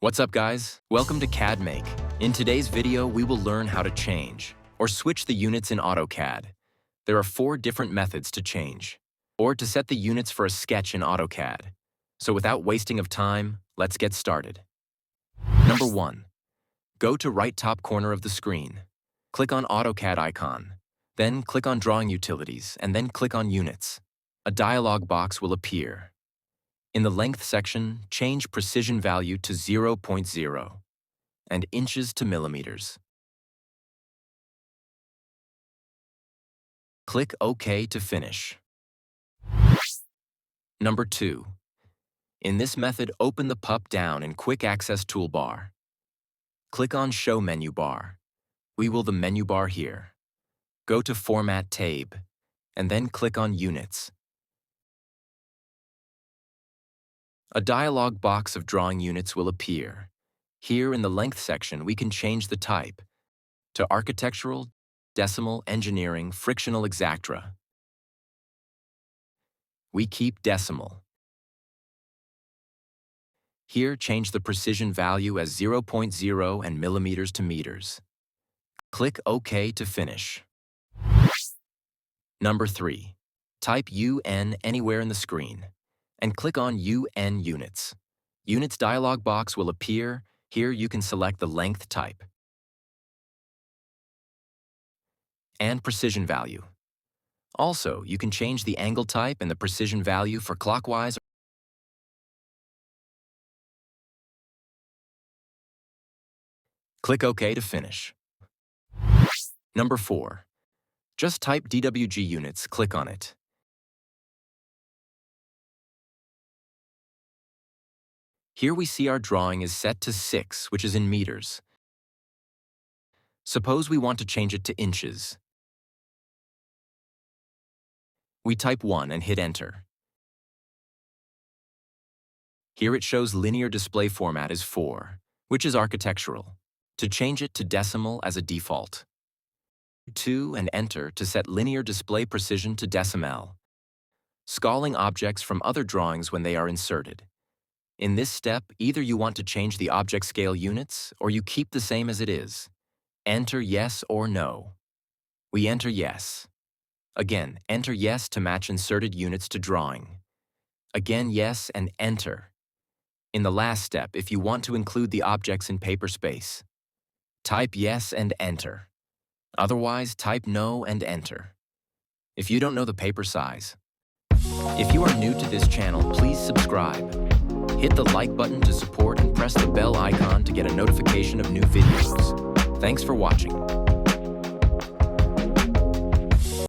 What's up, guys? Welcome to CAD Make. In today's video, we will learn how to change or switch the units in AutoCAD. There are 4 different methods to change or to set the units for a sketch in AutoCAD. So without wasting of time, let's get started. Number 1. Go to right top corner of the screen. Click on AutoCAD icon. Then click on Drawing Utilities and then click on Units. A dialog box will appear. In the length section, change precision value to 0.0 and inches to millimeters. Click OK to finish. Number 2. In this method, open the pup-down in Quick Access toolbar. Click on Show Menu Bar. We will the menu bar here. Go to Format tab, and then click on Units. A dialog box of drawing units will appear. Here in the length section, we can change the type to architectural, decimal, engineering, frictional, exactra. We keep decimal. Here, change the precision value as 0.0 and millimeters to meters. Click OK to finish. Number 3. Type UN anywhere in the screen and click on UN Units. Units dialog box will appear. Here you can select the length type and precision value. Also, you can change the angle type and the precision value for clockwise. Click OK to finish. Number 4. Just type DWG Units, click on it. Here we see our drawing is set to 6, which is in meters. Suppose we want to change it to inches. We type 1 and hit Enter. Here it shows linear display format is 4, which is architectural. To change it to decimal as a default. 2 and Enter to set linear display precision to decimal. Scaling objects from other drawings when they are inserted. In this step, either you want to change the object scale units or you keep the same as it is. Enter yes or no. We enter yes. Again, enter yes to match inserted units to drawing. Again, yes and enter. In the last step, if you want to include the objects in paper space, type yes and enter. Otherwise, type no and enter. If you don't know the paper size. If you are new to this channel, please subscribe. Hit the like button to support and press the bell icon to get a notification of new videos. Thanks for watching.